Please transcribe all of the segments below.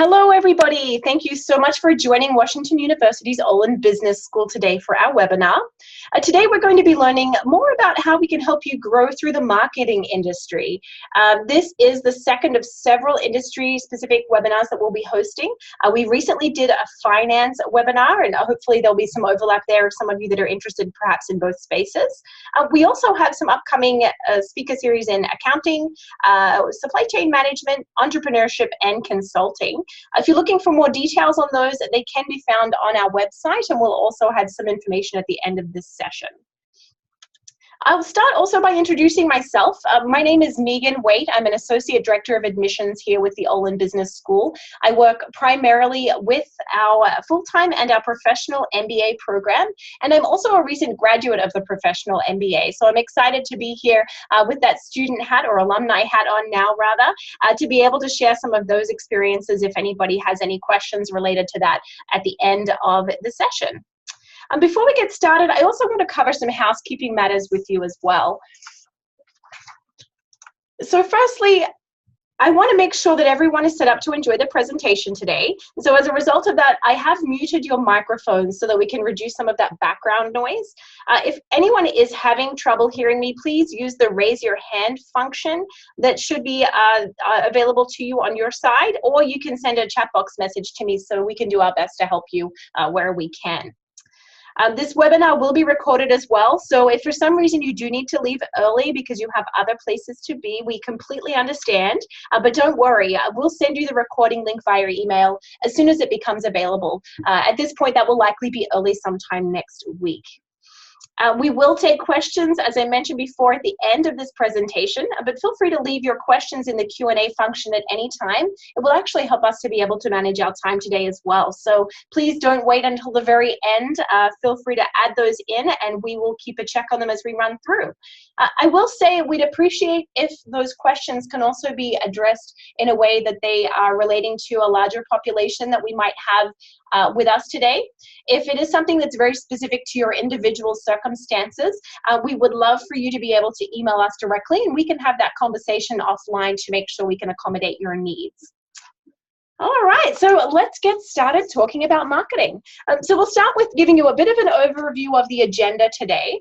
Hello, everybody. Thank you so much for joining Washington University's Olin Business School today for our webinar. Today, we're going to be learning more about how we can help you grow through the marketing industry. This is the second of several industry-specific webinars that we'll be hosting. We recently did a finance webinar, and hopefully there'll be some overlap there of some of you that are interested perhaps in both spaces. We also have some upcoming speaker series in accounting, supply chain management, entrepreneurship, and consulting. If you're looking for more details on those, they can be found on our website, and we'll also have some information at the end of this session. I'll start also by introducing myself. My name is Waite. I'm an Associate Director of Admissions here with the Olin Business School. I work primarily with our full-time and our professional MBA program, and I'm also a recent graduate of the professional MBA. So I'm excited to be here with that student hat, or alumni hat on now rather, to be able to share some of those experiences if anybody has any questions related to that at the end of the session. Before we get started, I also want to cover some housekeeping matters with you as well. So firstly, I want to make sure that everyone is set up to enjoy the presentation today. So as a result of that, I have muted your microphones so that we can reduce some of that background noise. If anyone is having trouble hearing me, please use the raise your hand function that should be available to you on your side, or you can send a chat box message to me so we can do our best to help you where we can. This webinar will be recorded as well, so if for some reason you do need to leave early because you have other places to be, we completely understand, but don't worry, we'll send you the recording link via email as soon as it becomes available. At this point, that will likely be early sometime next week. We will take questions, as I mentioned before, at the end of this presentation, but feel free to leave your questions in the Q&A function at any time. It will actually help us to be able to manage our time today as well. So please don't wait until the very end. Feel free to add those in, and we will keep a check on them as we run through. I will say we'd appreciate if those questions can also be addressed in a way that they are relating to a larger population that we might have with us today. If it is something that's very specific to your individual circumstances, we would love for you to be able to email us directly, and we can have that conversation offline to make sure we can accommodate your needs. All right, so let's get started talking about marketing. So we'll start with giving you a bit of an overview of the agenda today.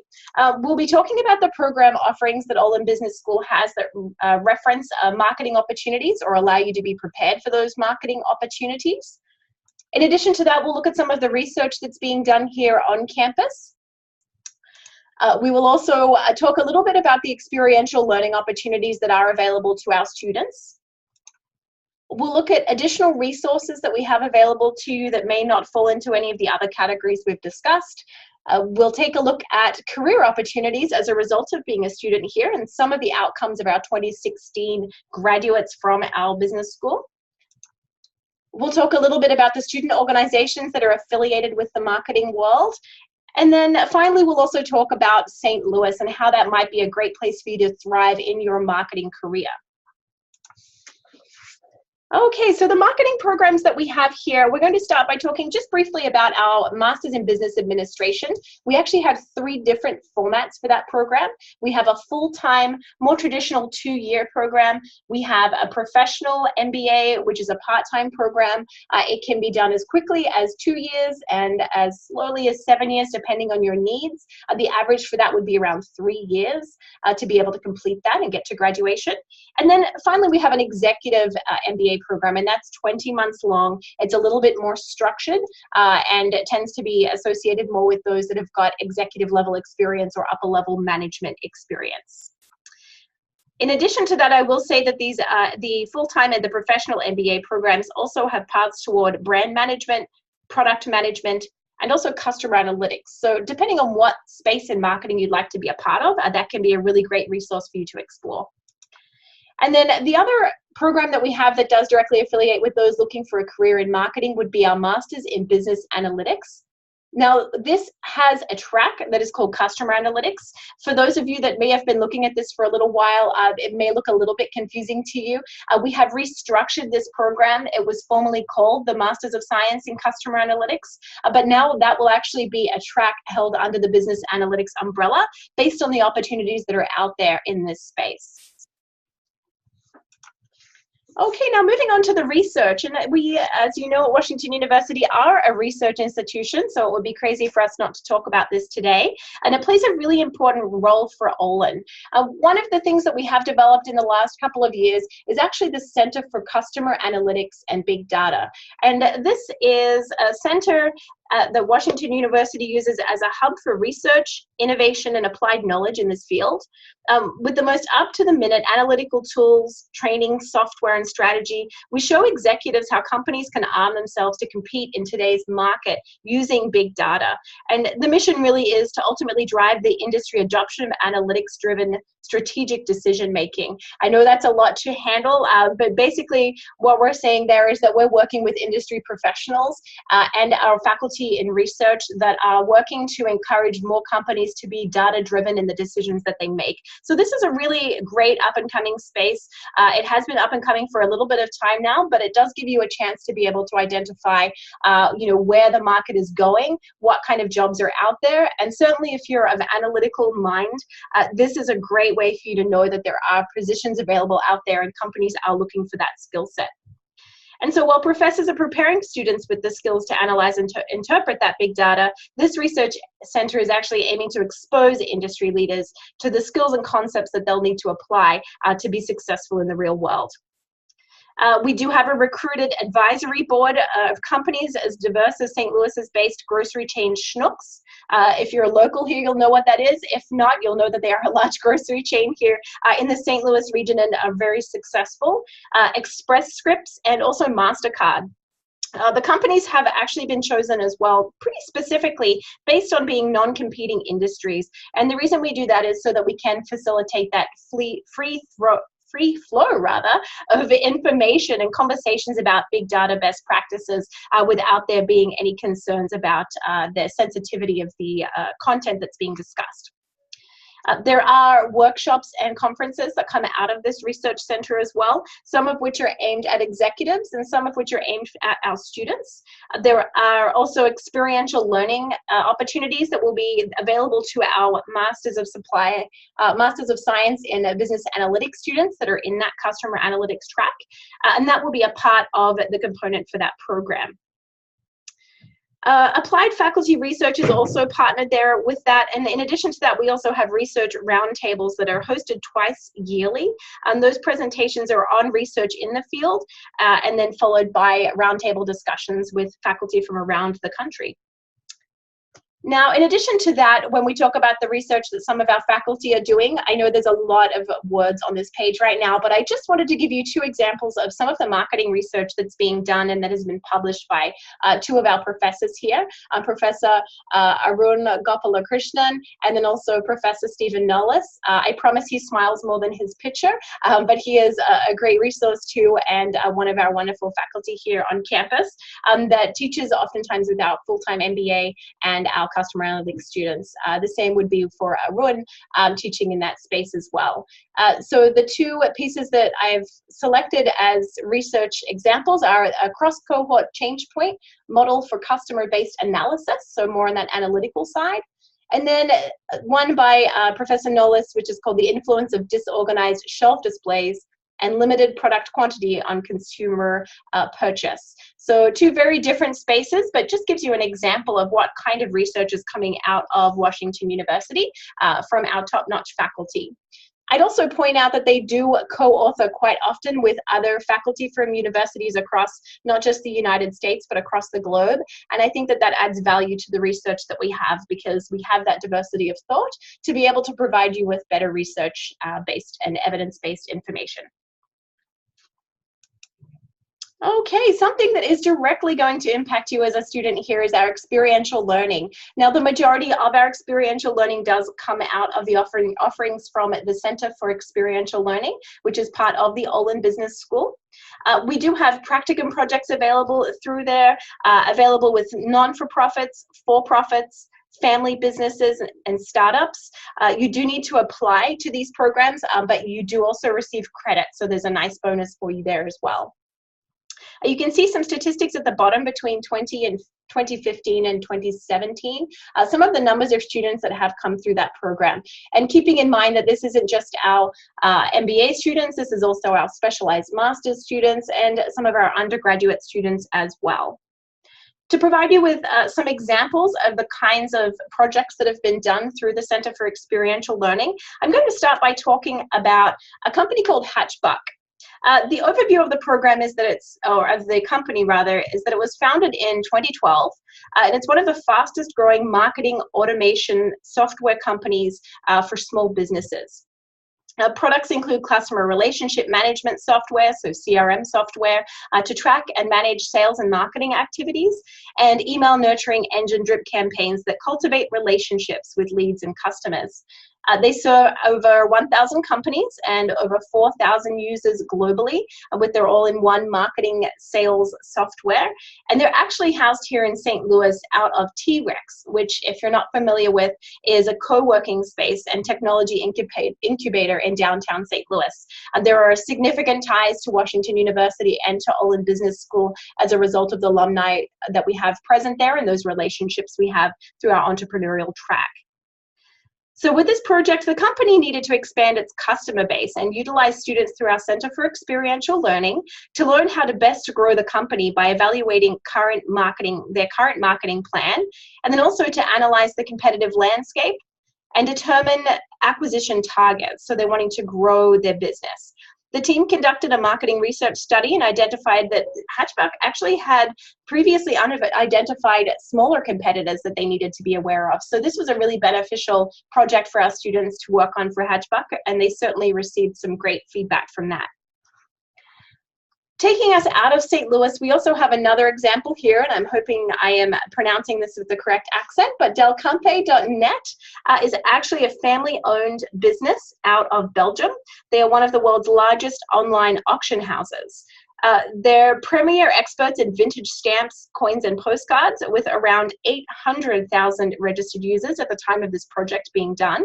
We'll be talking about the program offerings that Olin Business School has that reference marketing opportunities or allow you to be prepared for those marketing opportunities. In addition to that, we'll look at some of the research that's being done here on campus. We will also talk a little bit about the experiential learning opportunities that are available to our students. We'll look at additional resources that we have available to you that may not fall into any of the other categories we've discussed. We'll take a look at career opportunities as a result of being a student here and some of the outcomes of our 2016 graduates from our business school. We'll talk a little bit about the student organizations that are affiliated with the marketing world. And then finally, we'll also talk about St. Louis and how that might be a great place for you to thrive in your marketing career. Okay, so the marketing programs that we have here, we're going to start by talking just briefly about our Masters in Business Administration. We actually have 3 different formats for that program. We have a full-time, more traditional 2-year program. We have a professional MBA, which is a part-time program. It can be done as quickly as 2 years and as slowly as 7 years, depending on your needs. The average for that would be around 3 years to be able to complete that and get to graduation. And then finally, we have an executive MBA program, and that's 20 months long. It's a little bit more structured, and it tends to be associated more with those that have got executive level experience or upper level management experience. In addition to that, I will say that these the full-time and the professional MBA programs also have paths toward brand management, product management, and also customer analytics. So depending on what space in marketing you'd like to be a part of, that can be a really great resource for you to explore. And then the other program that we have that does directly affiliate with those looking for a career in marketing would be our Masters in Business Analytics. Now, this has a track that is called Customer Analytics. For those of you that may have been looking at this for a little while, it may look a little bit confusing to you. We have restructured this program. It was formerly called the Masters of Science in Customer Analytics, but now that will actually be a track held under the Business Analytics umbrella based on the opportunities that are out there in this space. Okay, now moving on to the research. And we, as you know, at Washington University are a research institution, so it would be crazy for us not to talk about this today. And it plays a really important role for Olin. One of the things that we have developed in the last couple of years is actually the Center for Customer Analytics and Big Data. And this is a center that Washington University uses as a hub for research, innovation, and applied knowledge in this field. With the most up-to-the-minute analytical tools, training, software, and strategy, we show executives how companies can arm themselves to compete in today's market using big data. And the mission really is to ultimately drive the industry adoption of analytics-driven strategic decision-making. I know that's a lot to handle, but basically what we're saying there is that we're working with industry professionals and our faculty in research that are working to encourage more companies to be data-driven in the decisions that they make. So this is a really great up-and-coming space. It has been up and coming for a little bit of time now, but it does give you a chance to be able to identify where the market is going, what kind of jobs are out there, and certainly if you're of analytical mind, this is a great way for you to know that there are positions available out there and companies are looking for that skill set. And so while professors are preparing students with the skills to analyze and to interpret that big data, this research center is actually aiming to expose industry leaders to the skills and concepts that they'll need to apply to be successful in the real world. We do have a recruited advisory board of companies as diverse as St. Louis's based grocery chain Schnucks. If you're local here, you'll know what that is. If not, you'll know that they are a large grocery chain here in the St. Louis region and are very successful. Express Scripts and also MasterCard. The companies have actually been chosen as well pretty specifically based on being non-competing industries. And the reason we do that is so that we can facilitate that free flow of information and conversations about big data best practices without there being any concerns about the sensitivity of the content that's being discussed. There are workshops and conferences that come out of this research center as well, some of which are aimed at executives and some of which are aimed at our students. There are also experiential learning opportunities that will be available to our Masters of Science in Business Analytics students that are in that customer analytics track, and that will be a part of the component for that program. Applied faculty research is also partnered there with that, and in addition to that, we also have research roundtables that are hosted twice yearly. Those presentations are on research in the field, and then followed by roundtable discussions with faculty from around the country. Now, in addition to that, when we talk about the research that some of our faculty are doing, I know there's a lot of words on this page right now, but I just wanted to give you two examples of some of the marketing research that's being done and that has been published by two of our professors here, Professor Arun Gopalakrishnan and then also Professor Stephen Nullis. I promise he smiles more than his picture, but he is a great resource too, and one of our wonderful faculty here on campus that teaches oftentimes with our full-time MBA and our customer analytics students. The same would be for Arun teaching in that space as well. So the two pieces that I've selected as research examples are a cross-cohort change point model for customer-based analysis, so more on that analytical side. And then one by Professor Nullis, which is called The Influence of Disorganized Shelf Displays and Limited Product Quantity on Consumer Purchase. So two very different spaces, but just gives you an example of what kind of research is coming out of Washington University from our top-notch faculty. I'd also point out that they do co-author quite often with other faculty from universities across not just the United States, but across the globe. And I think that that adds value to the research that we have because we have that diversity of thought to be able to provide you with better research-based and evidence-based information. Okay, something that is directly going to impact you as a student here is our experiential learning. Now, the majority of our experiential learning does come out of the offerings from the Center for Experiential Learning, which is part of the Olin Business School. We do have practicum projects available through there, available with non-for-profits, for-profits, family businesses, and startups. You do need to apply to these programs, but you do also receive credit, so there's a nice bonus for you there as well. You can see some statistics at the bottom between 2015 and 2017, some of the numbers of students that have come through that program. And keeping in mind that this isn't just our MBA students, this is also our specialized master's students and some of our undergraduate students as well. To provide you with some examples of the kinds of projects that have been done through the Center for Experiential Learning, I'm going to start by talking about a company called Hatchbuck. The overview of the program is that or of the company rather, is that it was founded in 2012, and it's one of the fastest growing marketing automation software companies for small businesses. Products include customer relationship management software, so CRM software, to track and manage sales and marketing activities, and email nurturing engine drip campaigns that cultivate relationships with leads and customers. They serve over 1,000 companies and over 4,000 users globally with their all-in-one marketing sales software. And they're actually housed here in St. Louis out of T-Rex, which, if you're not familiar with, is a co-working space and technology incubator in downtown St. Louis. There are significant ties to Washington University and to Olin Business School as a result of the alumni that we have present there and those relationships we have through our entrepreneurial track. So with this project, the company needed to expand its customer base and utilize students through our Center for Experiential Learning to learn how to best grow the company by evaluating their current marketing plan, and then also to analyze the competitive landscape and determine acquisition targets. So they're wanting to grow their business. The team conducted a marketing research study and identified that Hatchbuck actually had previously identified smaller competitors that they needed to be aware of. So this was a really beneficial project for our students to work on for Hatchbuck, and they certainly received some great feedback from that. Taking us out of St. Louis, we also have another example here, and I'm hoping I am pronouncing this with the correct accent, but delcampe.net is actually a family-owned business out of Belgium. They are one of the world's largest online auction houses. They're premier experts in vintage stamps, coins, and postcards with around 800,000 registered users at the time of this project being done.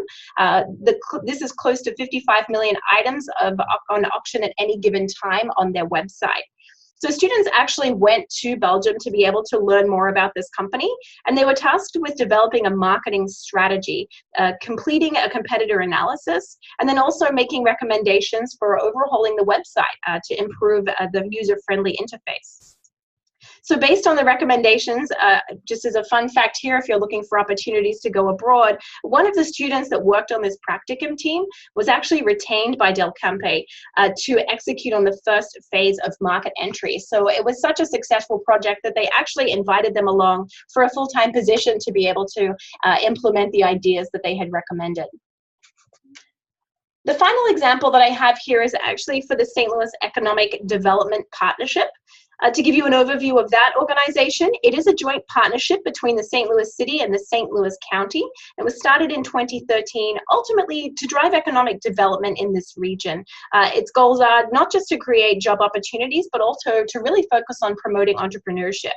This is close to 55 million items on auction at any given time on their website. So students actually went to Belgium to be able to learn more about this company, and they were tasked with developing a marketing strategy, completing a competitor analysis, and then also making recommendations for overhauling the website to improve the user-friendly interface. So based on the recommendations, just as a fun fact here, if you're looking for opportunities to go abroad, one of the students that worked on this practicum team was actually retained by delcampe to execute on the first phase of market entry. So it was such a successful project that they actually invited them along for a full-time position to be able to implement the ideas that they had recommended. The final example that I have here is actually for the St. Louis Economic Development Partnership. To give you an overview of that organization, it is a joint partnership between the St. Louis City and the St. Louis County. It was started in 2013, ultimately to drive economic development in this region. Its goals are not just to create job opportunities, but also to really focus on promoting entrepreneurship.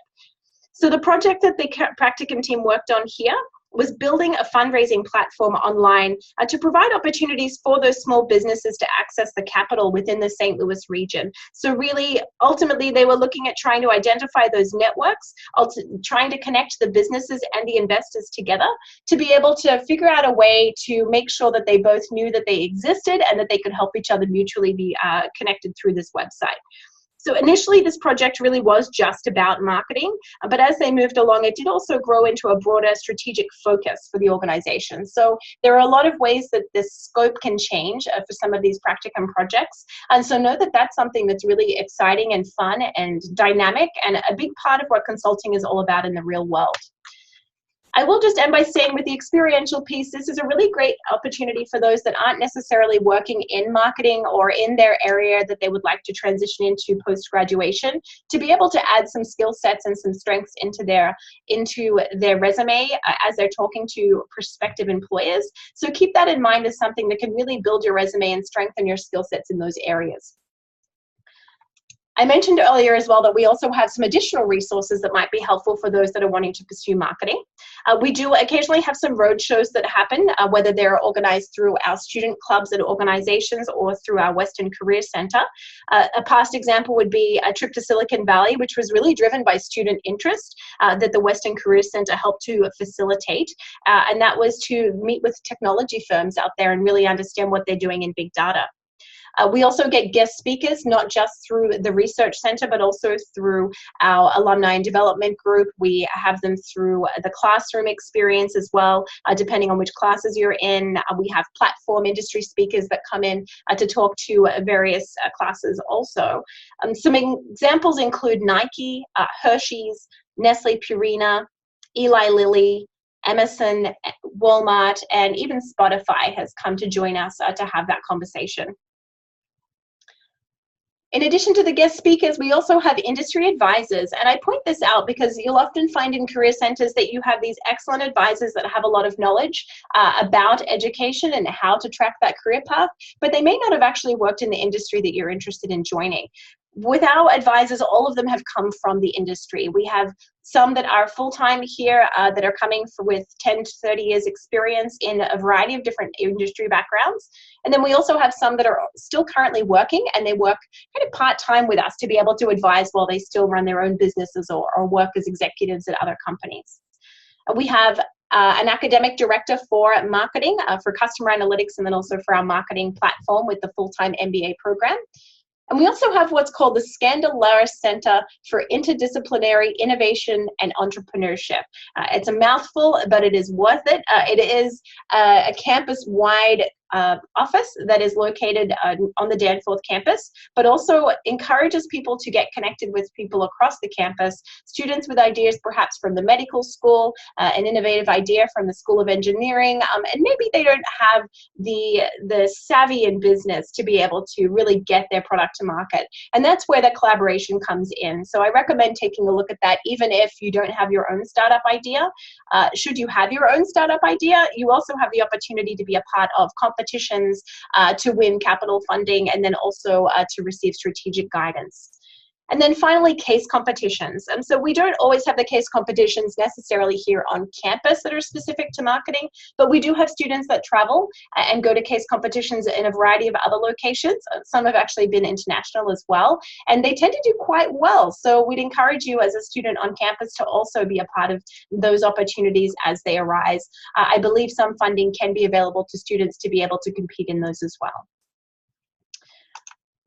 So the project that the practicum team worked on here was building a fundraising platform online to provide opportunities for those small businesses to access the capital within the St. Louis region. So really, ultimately, they were looking at trying to identify those networks, trying to connect the businesses and the investors together to be able to figure out a way to make sure that they both knew that they existed and that they could help each other mutually be connected through this website. So initially, this project really was just about marketing, but as they moved along, it did also grow into a broader strategic focus for the organization. So there are a lot of ways that this scope can change for some of these practicum projects. And so know that that's something that's really exciting and fun and dynamic and a big part of what consulting is all about in the real world. I will just end by saying with the experiential piece, this is a really great opportunity for those that aren't necessarily working in marketing or in their area that they would like to transition into post-graduation, to be able to add some skill sets and some strengths into their resume as they're talking to prospective employers. So keep that in mind as something that can really build your resume and strengthen your skill sets in those areas. I mentioned earlier as well that we also have some additional resources that might be helpful for those that are wanting to pursue marketing. We do occasionally have some road shows that happen, whether they're organized through our student clubs and organizations or through our Western Career Center. A past example would be a trip to Silicon Valley, which was really driven by student interest that the Western Career Center helped to facilitate. And that was to meet with technology firms out there and really understand what they're doing in big data. We also get guest speakers, not just through the Research Center, but also through our Alumni and Development Group. We have them through the classroom experience as well, depending on which classes you're in. We have platform industry speakers that come in to talk to various classes also. Some examples include Nike, Hershey's, Nestle Purina, Eli Lilly, Emerson, Walmart, and even Spotify has come to join us to have that conversation. In addition to the guest speakers, we also have industry advisors, and I point this out because you'll often find in career centers that you have these excellent advisors that have a lot of knowledge about education and how to track that career path, but they may not have actually worked in the industry that you're interested in joining. With our advisors, all of them have come from the industry. We have some that are full-time here that are coming with 10 to 30 years experience in a variety of different industry backgrounds. And then we also have some that are still currently working, and they work kind of part-time with us to be able to advise while they still run their own businesses or work as executives at other companies. We have an academic director for marketing, for customer analytics, and then also for our marketing platform with the full-time MBA program. And we also have what's called the Scandalaris Center for Interdisciplinary Innovation and Entrepreneurship. It's a mouthful, but it is worth it. It is a campus-wide office that is located on the Danforth campus, but also encourages people to get connected with people across the campus, students with ideas perhaps from the medical school, an innovative idea from the School of Engineering, and maybe they don't have the savvy in business to be able to really get their product to market. And that's where the collaboration comes in. So I recommend taking a look at that even if you don't have your own startup idea. Should you have your own startup idea, you also have the opportunity to be a part of competitions to win capital funding, and then also to receive strategic guidance. And then finally, case competitions. And so we don't always have the case competitions necessarily here on campus that are specific to marketing, but we do have students that travel and go to case competitions in a variety of other locations. Some have actually been international as well, and they tend to do quite well. So we'd encourage you as a student on campus to also be a part of those opportunities as they arise. I believe some funding can be available to students to be able to compete in those as well.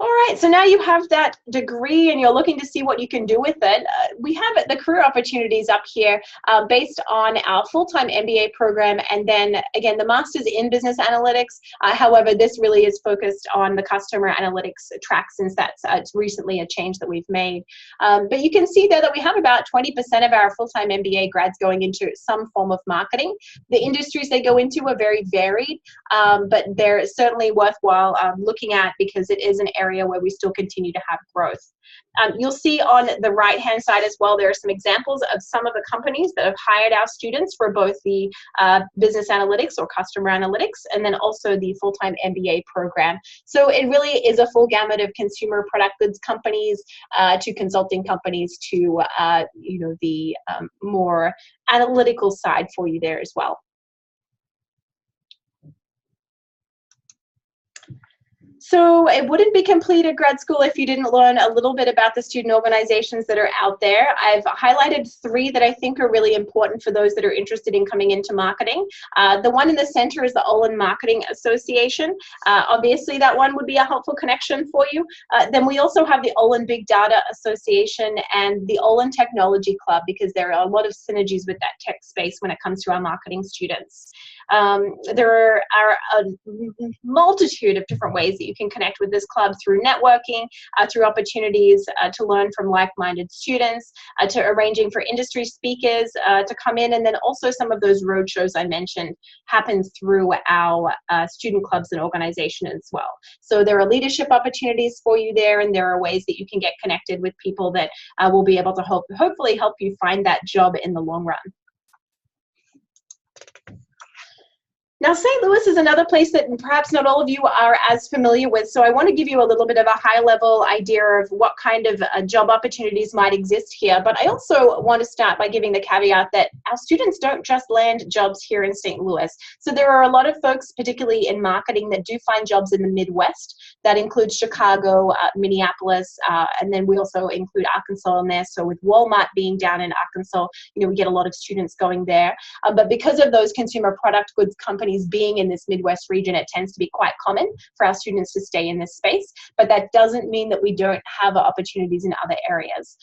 All right, so now you have that degree and you're looking to see what you can do with it. We have the career opportunities up here based on our full-time MBA program, and then again, the Master's in Business Analytics. However, this really is focused on the customer analytics track, since that's recently a change that we've made. But you can see there that we have about 20% of our full-time MBA grads going into some form of marketing. The industries they go into are very varied, but they're certainly worthwhile looking at because it is an area where we still continue to have growth. You'll see on the right-hand side as well, there are some examples of some of the companies that have hired our students for both the business analytics or customer analytics, and then also the full-time MBA program. So it really is a full gamut of consumer product goods companies to consulting companies to the more analytical side for you there as well. So it wouldn't be complete at grad school if you didn't learn a little bit about the student organizations that are out there. I've highlighted 3 that I think are really important for those that are interested in coming into marketing. The one in the center is the Olin Marketing Association. Obviously, that one would be a helpful connection for you. Then we also have the Olin Big Data Association and the Olin Technology Club, because there are a lot of synergies with that tech space when it comes to our marketing students. There are a multitude of different ways that you can connect with this club through networking, through opportunities to learn from like-minded students, to arranging for industry speakers to come in, and then also some of those road shows I mentioned happen through our student clubs and organization as well. So there are leadership opportunities for you there, and there are ways that you can get connected with people that will be able to hopefully help you find that job in the long run. Now, St. Louis is another place that perhaps not all of you are as familiar with, so I want to give you a little bit of a high-level idea of what kind of job opportunities might exist here, but I also want to start by giving the caveat that our students don't just land jobs here in St. Louis. So there are a lot of folks, particularly in marketing, that do find jobs in the Midwest. That includes Chicago, Minneapolis, and then we also include Arkansas in there. So with Walmart being down in Arkansas, we get a lot of students going there. But because of those consumer product goods companies being in this Midwest region, it tends to be quite common for our students to stay in this space, but that doesn't mean that we don't have opportunities in other areas.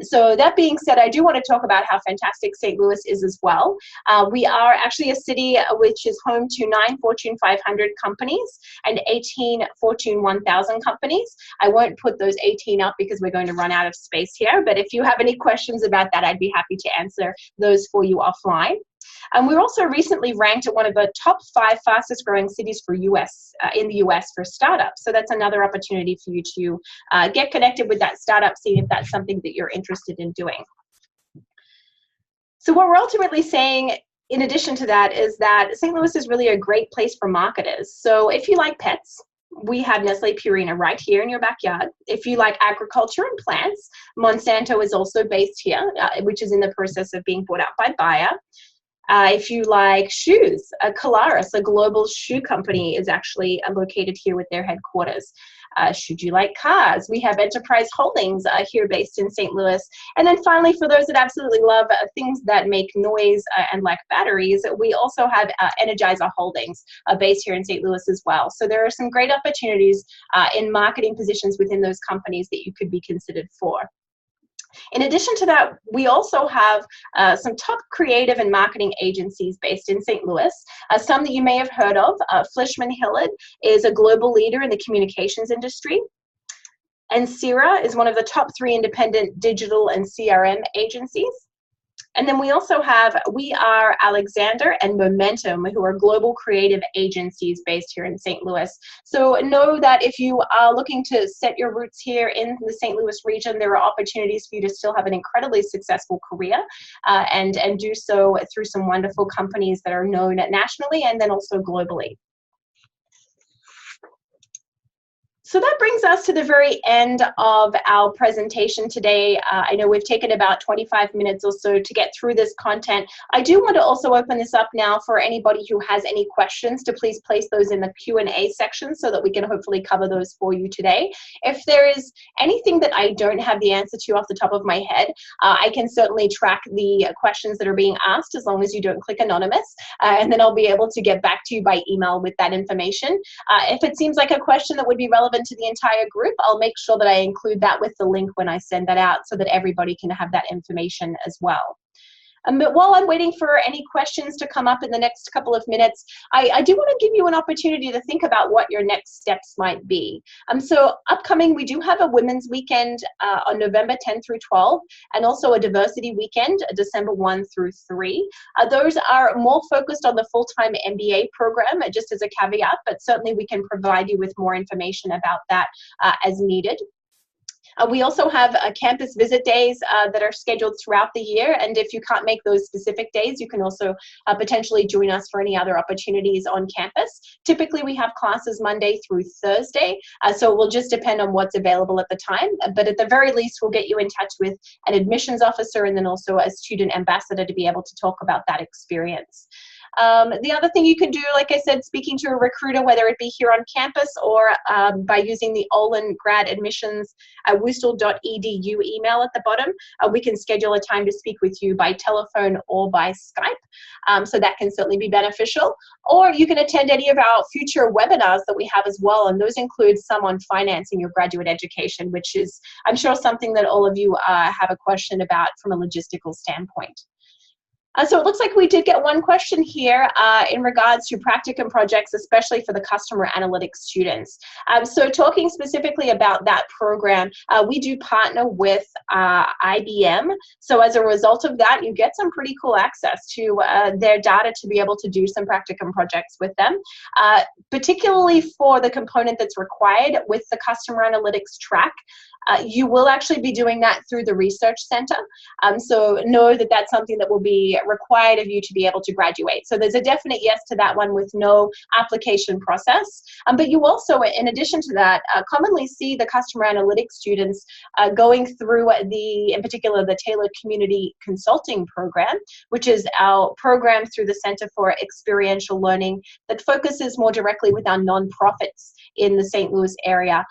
So that being said, I do want to talk about how fantastic St. Louis is as well. We are actually a city which is home to 9 Fortune 500 companies and 18 Fortune 1000 companies. I won't put those 18 up because we're going to run out of space here, but if you have any questions about that, I'd be happy to answer those for you offline. We were also recently ranked at one of the top 5 fastest growing cities for in the US for startups. So that's another opportunity for you to get connected with that startup scene if that's something that you're interested in doing. So what we're ultimately saying in addition to that is that St. Louis is really a great place for marketers. So if you like pets, we have Nestle Purina right here in your backyard. If you like agriculture and plants, Monsanto is also based here, which is in the process of being bought out by Bayer. If you like shoes, Colaris, a global shoe company, is actually located here with their headquarters. Should you like cars, we have Enterprise Holdings here based in St. Louis. And then finally, for those that absolutely love things that make noise and like batteries, we also have Energizer Holdings based here in St. Louis as well. So there are some great opportunities in marketing positions within those companies that you could be considered for. In addition to that, we also have some top creative and marketing agencies based in St. Louis. Some that you may have heard of. Fleishman Hillard is a global leader in the communications industry. And Sierra is one of the top 3 independent digital and CRM agencies. And then we also have We Are Alexander and Momentum, who are global creative agencies based here in St. Louis. So know that if you are looking to set your roots here in the St. Louis region, there are opportunities for you to still have an incredibly successful career and do so through some wonderful companies that are known nationally and then also globally. So that brings us to the very end of our presentation today. I know we've taken about 25 minutes or so to get through this content. I do want to also open this up now for anybody who has any questions to please place those in the Q&A section so that we can hopefully cover those for you today. If there is anything that I don't have the answer to off the top of my head, I can certainly track the questions that are being asked as long as you don't click anonymous, and then I'll be able to get back to you by email with that information. If it seems like a question that would be relevant to the entire group, I'll make sure that I include that with the link when I send that out so that everybody can have that information as well. But while I'm waiting for any questions to come up in the next couple of minutes, I do want to give you an opportunity to think about what your next steps might be. So upcoming, we do have a Women's Weekend on November 10 through 12, and also a Diversity Weekend, December 1 through 3. Those are more focused on the full-time MBA program, just as a caveat, but certainly we can provide you with more information about that as needed. We also have campus visit days that are scheduled throughout the year, and if you can't make those specific days, you can also potentially join us for any other opportunities on campus. Typically, we have classes Monday through Thursday, so it will just depend on what's available at the time, but at the very least, we'll get you in touch with an admissions officer and then also a student ambassador to be able to talk about that experience. The other thing you can do, like I said, speaking to a recruiter, whether it be here on campus or by using the Olin Grad Admissions Wustel.edu email at the bottom, we can schedule a time to speak with you by telephone or by Skype. So that can certainly be beneficial. Or you can attend any of our future webinars that we have as well, and those include some on financing your graduate education, which is, I'm sure, something that all of you have a question about from a logistical standpoint. So it looks like we did get one question here in regards to practicum projects, especially for the customer analytics students. So talking specifically about that program, we do partner with IBM. So as a result of that, you get some pretty cool access to their data to be able to do some practicum projects with them, particularly for the component that's required with the customer analytics track. You will actually be doing that through the research center. So know that that's something that will be required of you to be able to graduate. So there's a definite yes to that one with no application process. But you also, in addition to that, commonly see the customer analytics students going through in particular, the Tailored Community Consulting Program, which is our program through the Center for Experiential Learning that focuses more directly with our nonprofits in the St. Louis area,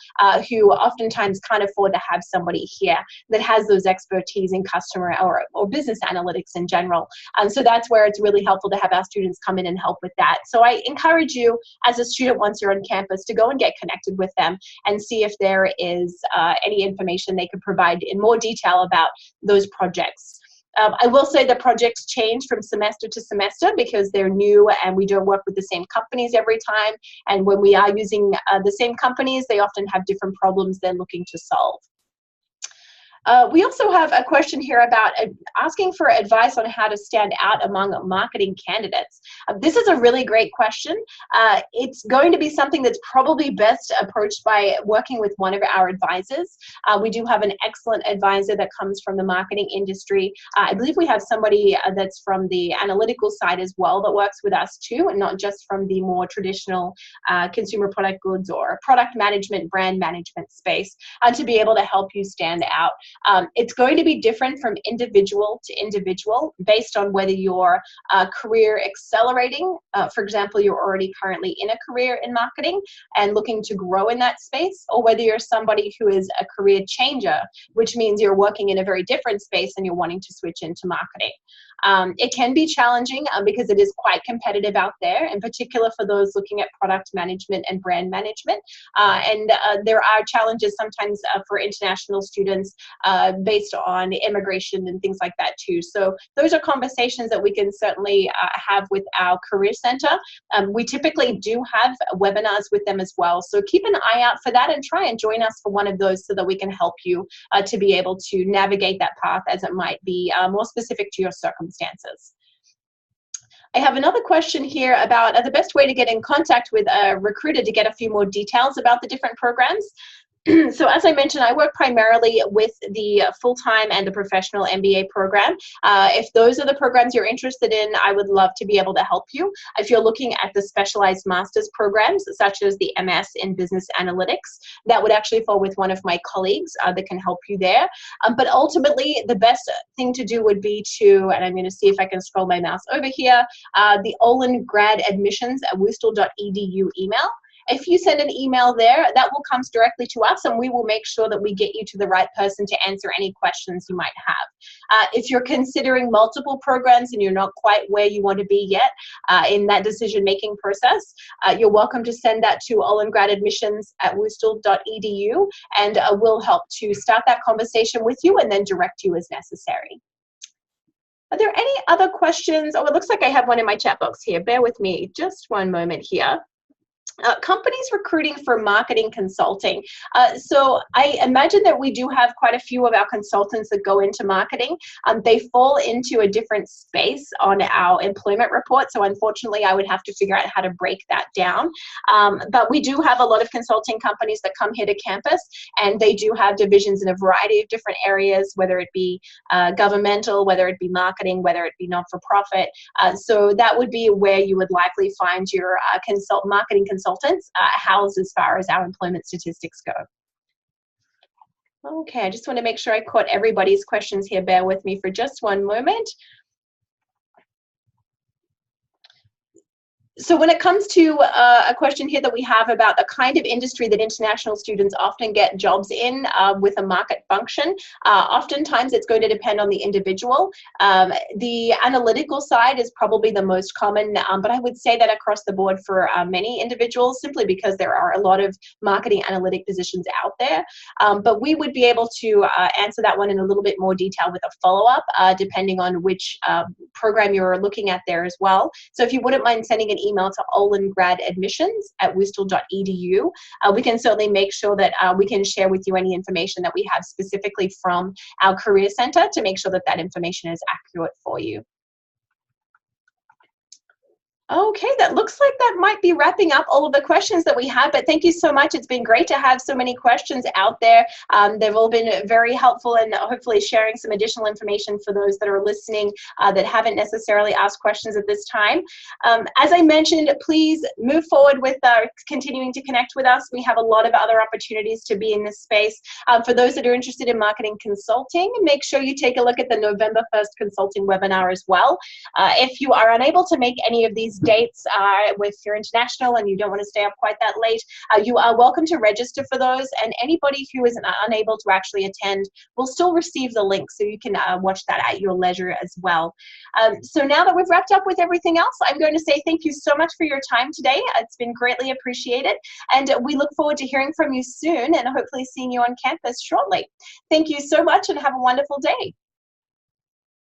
who oftentimes can't afford to have somebody here that has those expertise in customer or business analytics in general. So that's where it's really helpful to have our students come in and help with that. So I encourage you as a student, once you're on campus, to go and get connected with them and see if there is any information they could provide in more detail about those projects. I will say the projects change from semester to semester because they're new and we don't work with the same companies every time. And when we are using the same companies, they often have different problems they're looking to solve. We also have a question here about asking for advice on how to stand out among marketing candidates. This is a really great question. It's going to be something that's probably best approached by working with one of our advisors. We do have an excellent advisor that comes from the marketing industry. I believe we have somebody that's from the analytical side as well that works with us too, and not just from the more traditional consumer product goods or product management, brand management space, to be able to help you stand out. It's going to be different from individual to individual based on whether you're career accelerating. For example, you're already currently in a career in marketing and looking to grow in that space, or whether you're somebody who is a career changer, which means you're working in a very different space and you're wanting to switch into marketing. It can be challenging because it is quite competitive out there, in particular for those looking at product management and brand management. There are challenges sometimes for international students based on immigration and things like that too. So those are conversations that we can certainly have with our Career Center. We typically do have webinars with them as well. So keep an eye out for that and try and join us for one of those so that we can help you to be able to navigate that path as it might be more specific to your circumstances. I have another question here about the best way to get in contact with a recruiter to get a few more details about the different programs. So as I mentioned, I work primarily with the full-time and the professional MBA program. If those are the programs you're interested in, I would love to be able to help you. If you're looking at the specialized master's programs, such as the MS in Business Analytics, that would actually fall with one of my colleagues that can help you there. But ultimately, the best thing to do would be to, and I'm going to see if I can scroll my mouse over here, the Olin Grad Admissions at worcester.edu email. If you send an email there, that will come directly to us and we will make sure that we get you to the right person to answer any questions you might have. If you're considering multiple programs and you're not quite where you want to be yet in that decision-making process, you're welcome to send that to Olin Grad Admissions at worcester.edu and we'll help to start that conversation with you and then direct you as necessary. Are there any other questions? Oh, it looks like I have one in my chat box here. Bear with me just one moment here. Companies recruiting for marketing consulting. So I imagine that we do have quite a few of our consultants that go into marketing. They fall into a different space on our employment report. So unfortunately, I would have to figure out how to break that down. But we do have a lot of consulting companies that come here to campus, and they do have divisions in a variety of different areas, whether it be governmental, whether it be marketing, whether it be not-for-profit. So that would be where you would likely find your marketing consultants housed as far as our employment statistics go. Okay, I just want to make sure I caught everybody's questions here. Bear with me for just one moment. So when it comes to a question here that we have about the kind of industry that international students often get jobs in with a market function, oftentimes it's going to depend on the individual. The analytical side is probably the most common, but I would say that across the board for many individuals, simply because there are a lot of marketing analytic positions out there. But we would be able to answer that one in a little bit more detail with a follow-up, depending on which program you're looking at there as well. So if you wouldn't mind sending an email to Olin Grad Admissions at worcester.edu. We can certainly make sure that we can share with you any information that we have specifically from our Career Center to make sure that that information is accurate for you. Okay, that looks like that might be wrapping up all of the questions that we had, but thank you so much. It's been great to have so many questions out there. They've all been very helpful and hopefully sharing some additional information for those that are listening that haven't necessarily asked questions at this time. As I mentioned, please move forward with continuing to connect with us. We have a lot of other opportunities to be in this space. For those that are interested in marketing consulting, make sure you take a look at the November 1st consulting webinar as well. If you are unable to make any of these dates, if you're international and you don't want to stay up quite that late, you are welcome to register for those, and anybody who is unable to actually attend will still receive the link, so you can watch that at your leisure as well. So now that we've wrapped up with everything else, I'm going to say thank you so much for your time today. It's been greatly appreciated, and we look forward to hearing from you soon and hopefully seeing you on campus shortly. Thank you so much and have a wonderful day.